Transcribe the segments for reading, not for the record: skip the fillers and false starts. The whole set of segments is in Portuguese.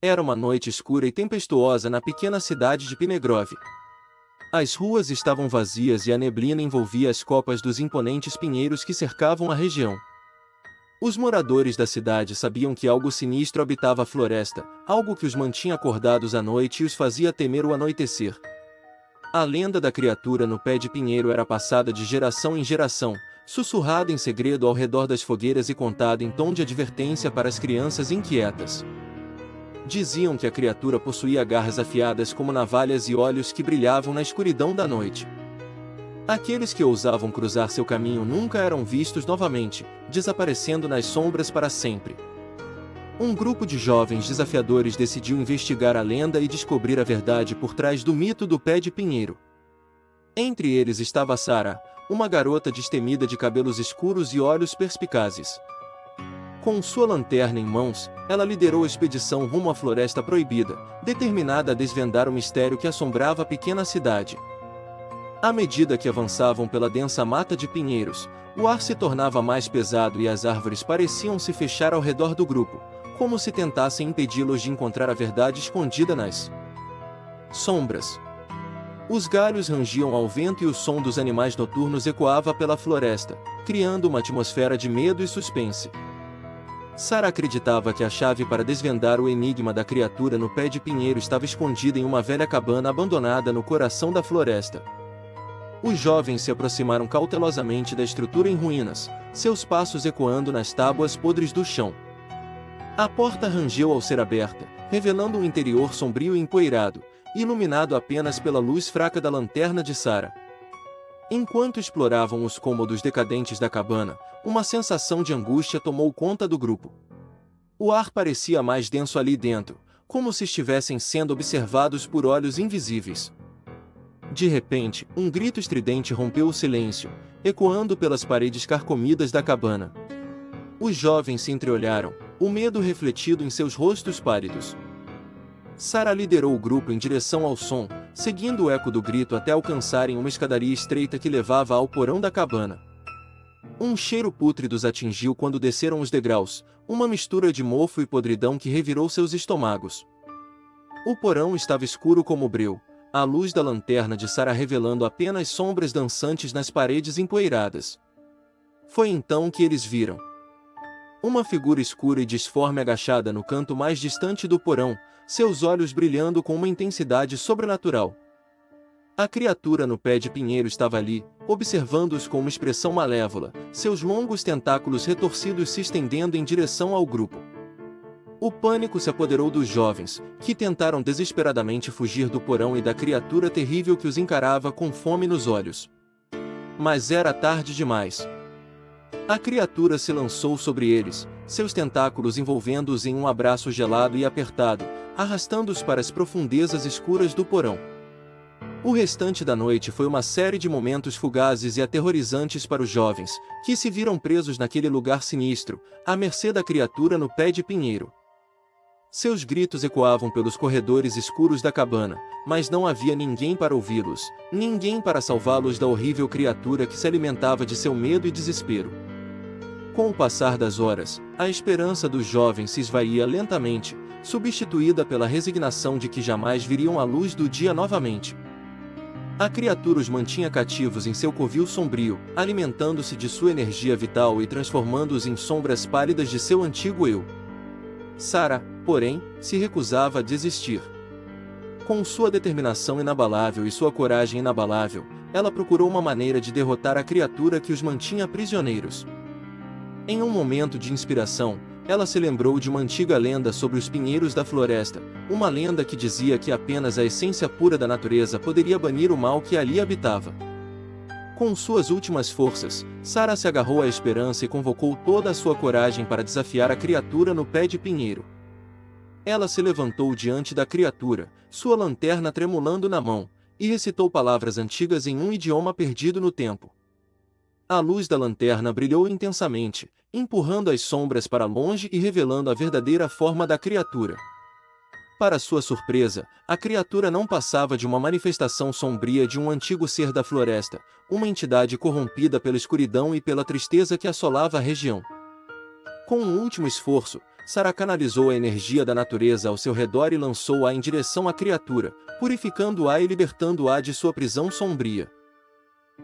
Era uma noite escura e tempestuosa na pequena cidade de Pinegrove. As ruas estavam vazias e a neblina envolvia as copas dos imponentes pinheiros que cercavam a região. Os moradores da cidade sabiam que algo sinistro habitava a floresta, algo que os mantinha acordados à noite e os fazia temer o anoitecer. A lenda da criatura no pé de pinheiro era passada de geração em geração, sussurrada em segredo ao redor das fogueiras e contada em tom de advertência para as crianças inquietas. Diziam que a criatura possuía garras afiadas como navalhas e olhos que brilhavam na escuridão da noite. Aqueles que ousavam cruzar seu caminho nunca eram vistos novamente, desaparecendo nas sombras para sempre. Um grupo de jovens desafiadores decidiu investigar a lenda e descobrir a verdade por trás do mito do pé de pinheiro. Entre eles estava Sarah, uma garota destemida de cabelos escuros e olhos perspicazes. Com sua lanterna em mãos, ela liderou a expedição rumo à Floresta Proibida, determinada a desvendar o mistério que assombrava a pequena cidade. À medida que avançavam pela densa mata de pinheiros, o ar se tornava mais pesado e as árvores pareciam se fechar ao redor do grupo, como se tentassem impedi-los de encontrar a verdade escondida nas sombras. Os galhos rangiam ao vento e o som dos animais noturnos ecoava pela floresta, criando uma atmosfera de medo e suspense. Sarah acreditava que a chave para desvendar o enigma da criatura no pé de pinheiro estava escondida em uma velha cabana abandonada no coração da floresta. Os jovens se aproximaram cautelosamente da estrutura em ruínas, seus passos ecoando nas tábuas podres do chão. A porta rangeu ao ser aberta, revelando um interior sombrio e empoeirado, iluminado apenas pela luz fraca da lanterna de Sarah. Enquanto exploravam os cômodos decadentes da cabana, uma sensação de angústia tomou conta do grupo. O ar parecia mais denso ali dentro, como se estivessem sendo observados por olhos invisíveis. De repente, um grito estridente rompeu o silêncio, ecoando pelas paredes carcomidas da cabana. Os jovens se entreolharam, o medo refletido em seus rostos pálidos. Sarah liderou o grupo em direção ao som, seguindo o eco do grito até alcançarem uma escadaria estreita que levava ao porão da cabana. Um cheiro pútrido os atingiu quando desceram os degraus, uma mistura de mofo e podridão que revirou seus estômagos. O porão estava escuro como breu, a luz da lanterna de Sarah revelando apenas sombras dançantes nas paredes empoeiradas. Foi então que eles viram uma figura escura e disforme agachada no canto mais distante do porão, seus olhos brilhando com uma intensidade sobrenatural. A criatura no pé de pinheiro estava ali, observando-os com uma expressão malévola, seus longos tentáculos retorcidos se estendendo em direção ao grupo. O pânico se apoderou dos jovens, que tentaram desesperadamente fugir do porão e da criatura terrível que os encarava com fome nos olhos. Mas era tarde demais. A criatura se lançou sobre eles, seus tentáculos envolvendo-os em um abraço gelado e apertado, arrastando-os para as profundezas escuras do porão. O restante da noite foi uma série de momentos fugazes e aterrorizantes para os jovens, que se viram presos naquele lugar sinistro, à mercê da criatura no pé de pinheiro. Seus gritos ecoavam pelos corredores escuros da cabana, mas não havia ninguém para ouvi-los, ninguém para salvá-los da horrível criatura que se alimentava de seu medo e desespero. Com o passar das horas, a esperança dos jovens se esvaía lentamente, substituída pela resignação de que jamais viriam à luz do dia novamente. A criatura os mantinha cativos em seu covil sombrio, alimentando-se de sua energia vital e transformando-os em sombras pálidas de seu antigo eu. Sarah, porém, se recusava a desistir. Com sua determinação inabalável e sua coragem inabalável, ela procurou uma maneira de derrotar a criatura que os mantinha prisioneiros. Em um momento de inspiração, ela se lembrou de uma antiga lenda sobre os pinheiros da floresta, uma lenda que dizia que apenas a essência pura da natureza poderia banir o mal que ali habitava. Com suas últimas forças, Sarah se agarrou à esperança e convocou toda a sua coragem para desafiar a criatura no pé de pinheiro. Ela se levantou diante da criatura, sua lanterna tremulando na mão, e recitou palavras antigas em um idioma perdido no tempo. A luz da lanterna brilhou intensamente, empurrando as sombras para longe e revelando a verdadeira forma da criatura. Para sua surpresa, a criatura não passava de uma manifestação sombria de um antigo ser da floresta, uma entidade corrompida pela escuridão e pela tristeza que assolava a região. Com um último esforço, Sara canalizou a energia da natureza ao seu redor e lançou-a em direção à criatura, purificando-a e libertando-a de sua prisão sombria.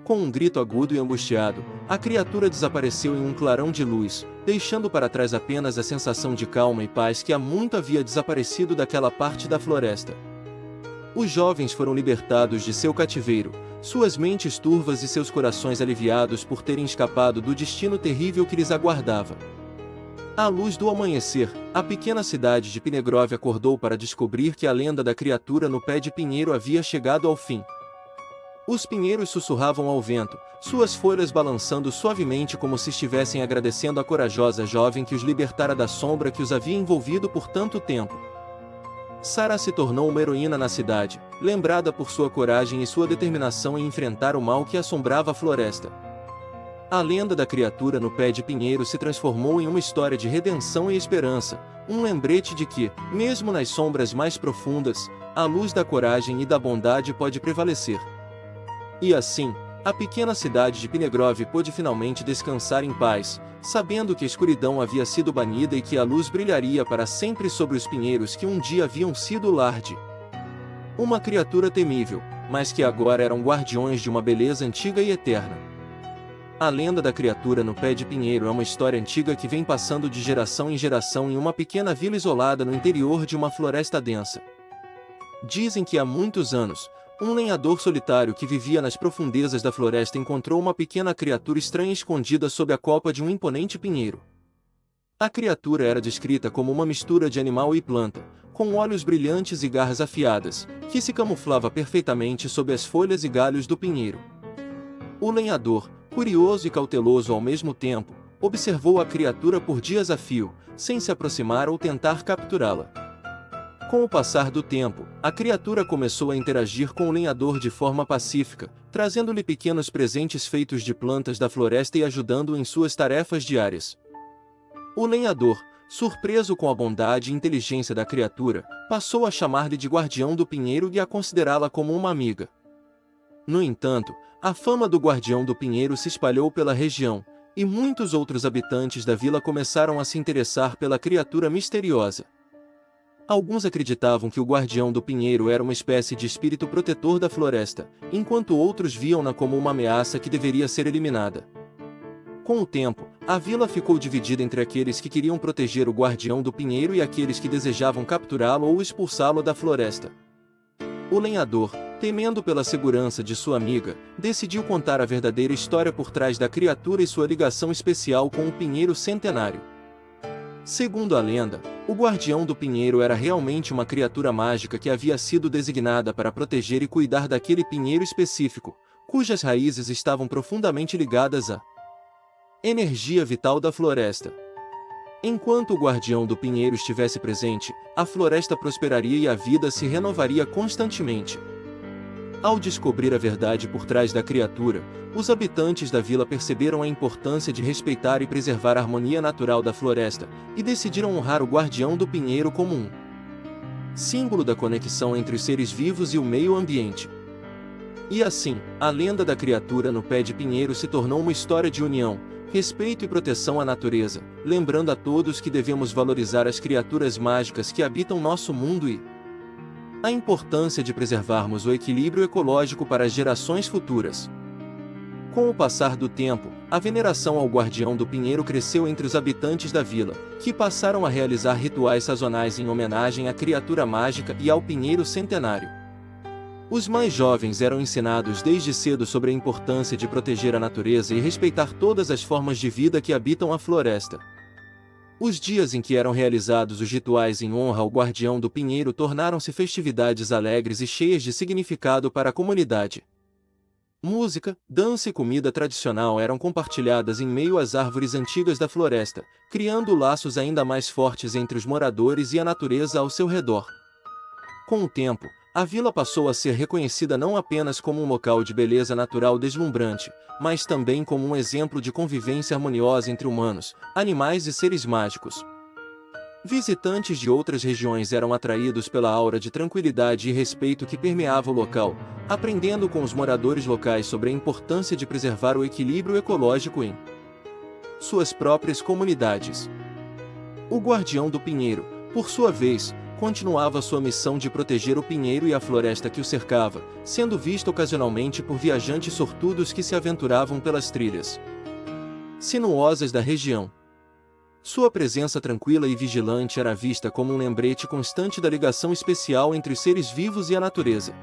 Com um grito agudo e angustiado, a criatura desapareceu em um clarão de luz, deixando para trás apenas a sensação de calma e paz que há muito havia desaparecido daquela parte da floresta. Os jovens foram libertados de seu cativeiro, suas mentes turvas e seus corações aliviados por terem escapado do destino terrível que lhes aguardava. À luz do amanhecer, a pequena cidade de Pinegrove acordou para descobrir que a lenda da criatura no pé de pinheiro havia chegado ao fim. Os pinheiros sussurravam ao vento, suas folhas balançando suavemente como se estivessem agradecendo a corajosa jovem que os libertara da sombra que os havia envolvido por tanto tempo. Sara se tornou uma heroína na cidade, lembrada por sua coragem e sua determinação em enfrentar o mal que assombrava a floresta. A lenda da criatura no pé de pinheiro se transformou em uma história de redenção e esperança, um lembrete de que, mesmo nas sombras mais profundas, a luz da coragem e da bondade pode prevalecer. E assim, a pequena cidade de Pinegrove pôde finalmente descansar em paz, sabendo que a escuridão havia sido banida e que a luz brilharia para sempre sobre os pinheiros que um dia haviam sido o lar de uma criatura temível, mas que agora eram guardiões de uma beleza antiga e eterna. A lenda da criatura no pé de pinheiro é uma história antiga que vem passando de geração em geração em uma pequena vila isolada no interior de uma floresta densa. Dizem que há muitos anos, um lenhador solitário que vivia nas profundezas da floresta encontrou uma pequena criatura estranha escondida sob a copa de um imponente pinheiro. A criatura era descrita como uma mistura de animal e planta, com olhos brilhantes e garras afiadas, que se camuflava perfeitamente sob as folhas e galhos do pinheiro. O lenhador, curioso e cauteloso ao mesmo tempo, observou a criatura por dias a fio, sem se aproximar ou tentar capturá-la. Com o passar do tempo, a criatura começou a interagir com o lenhador de forma pacífica, trazendo-lhe pequenos presentes feitos de plantas da floresta e ajudando-o em suas tarefas diárias. O lenhador, surpreso com a bondade e inteligência da criatura, passou a chamar-lhe de guardião do pinheiro e a considerá-la como uma amiga. No entanto, a fama do guardião do pinheiro se espalhou pela região, e muitos outros habitantes da vila começaram a se interessar pela criatura misteriosa. Alguns acreditavam que o guardião do pinheiro era uma espécie de espírito protetor da floresta, enquanto outros viam-na como uma ameaça que deveria ser eliminada. Com o tempo, a vila ficou dividida entre aqueles que queriam proteger o guardião do pinheiro e aqueles que desejavam capturá-lo ou expulsá-lo da floresta. O lenhador, temendo pela segurança de sua amiga, decidiu contar a verdadeira história por trás da criatura e sua ligação especial com o pinheiro centenário. Segundo a lenda, o guardião do pinheiro era realmente uma criatura mágica que havia sido designada para proteger e cuidar daquele pinheiro específico, cujas raízes estavam profundamente ligadas à energia vital da floresta. Enquanto o guardião do pinheiro estivesse presente, a floresta prosperaria e a vida se renovaria constantemente. Ao descobrir a verdade por trás da criatura, os habitantes da vila perceberam a importância de respeitar e preservar a harmonia natural da floresta, e decidiram honrar o guardião do pinheiro como um símbolo da conexão entre os seres vivos e o meio ambiente. E assim, a lenda da criatura no pé de pinheiro se tornou uma história de união, respeito e proteção à natureza, lembrando a todos que devemos valorizar as criaturas mágicas que habitam nosso mundo e a importância de preservarmos o equilíbrio ecológico para as gerações futuras. Com o passar do tempo, a veneração ao guardião do pinheiro cresceu entre os habitantes da vila, que passaram a realizar rituais sazonais em homenagem à criatura mágica e ao pinheiro centenário. Os mais jovens eram ensinados desde cedo sobre a importância de proteger a natureza e respeitar todas as formas de vida que habitam a floresta. Os dias em que eram realizados os rituais em honra ao guardião do pinheiro tornaram-se festividades alegres e cheias de significado para a comunidade. Música, dança e comida tradicional eram compartilhadas em meio às árvores antigas da floresta, criando laços ainda mais fortes entre os moradores e a natureza ao seu redor. Com o tempo, a vila passou a ser reconhecida não apenas como um local de beleza natural deslumbrante, mas também como um exemplo de convivência harmoniosa entre humanos, animais e seres mágicos. Visitantes de outras regiões eram atraídos pela aura de tranquilidade e respeito que permeava o local, aprendendo com os moradores locais sobre a importância de preservar o equilíbrio ecológico em suas próprias comunidades. O guardião do pinheiro, por sua vez, continuava sua missão de proteger o pinheiro e a floresta que o cercava, sendo visto ocasionalmente por viajantes sortudos que se aventuravam pelas trilhas sinuosas da região. Sua presença tranquila e vigilante era vista como um lembrete constante da ligação especial entre os seres vivos e a natureza.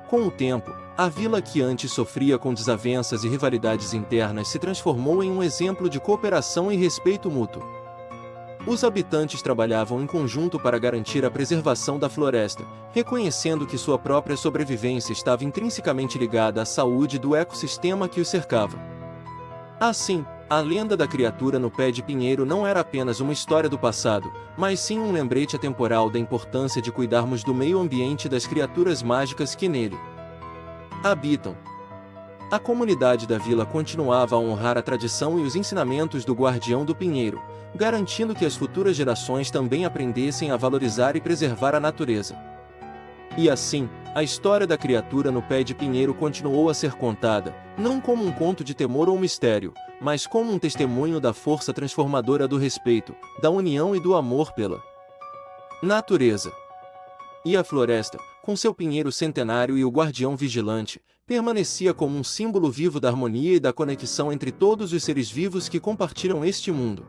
Com o tempo, a vila que antes sofria com desavenças e rivalidades internas se transformou em um exemplo de cooperação e respeito mútuo. Os habitantes trabalhavam em conjunto para garantir a preservação da floresta, reconhecendo que sua própria sobrevivência estava intrinsecamente ligada à saúde do ecossistema que os cercava. Assim, a lenda da criatura no pé de pinheiro não era apenas uma história do passado, mas sim um lembrete atemporal da importância de cuidarmos do meio ambiente e das criaturas mágicas que nele habitam. A comunidade da vila continuava a honrar a tradição e os ensinamentos do guardião do pinheiro, garantindo que as futuras gerações também aprendessem a valorizar e preservar a natureza. E assim, a história da criatura no pé de pinheiro continuou a ser contada, não como um conto de temor ou mistério, mas como um testemunho da força transformadora do respeito, da união e do amor pela natureza. E a floresta, com seu pinheiro centenário e o guardião vigilante, permanecia como um símbolo vivo da harmonia e da conexão entre todos os seres vivos que compartilham este mundo.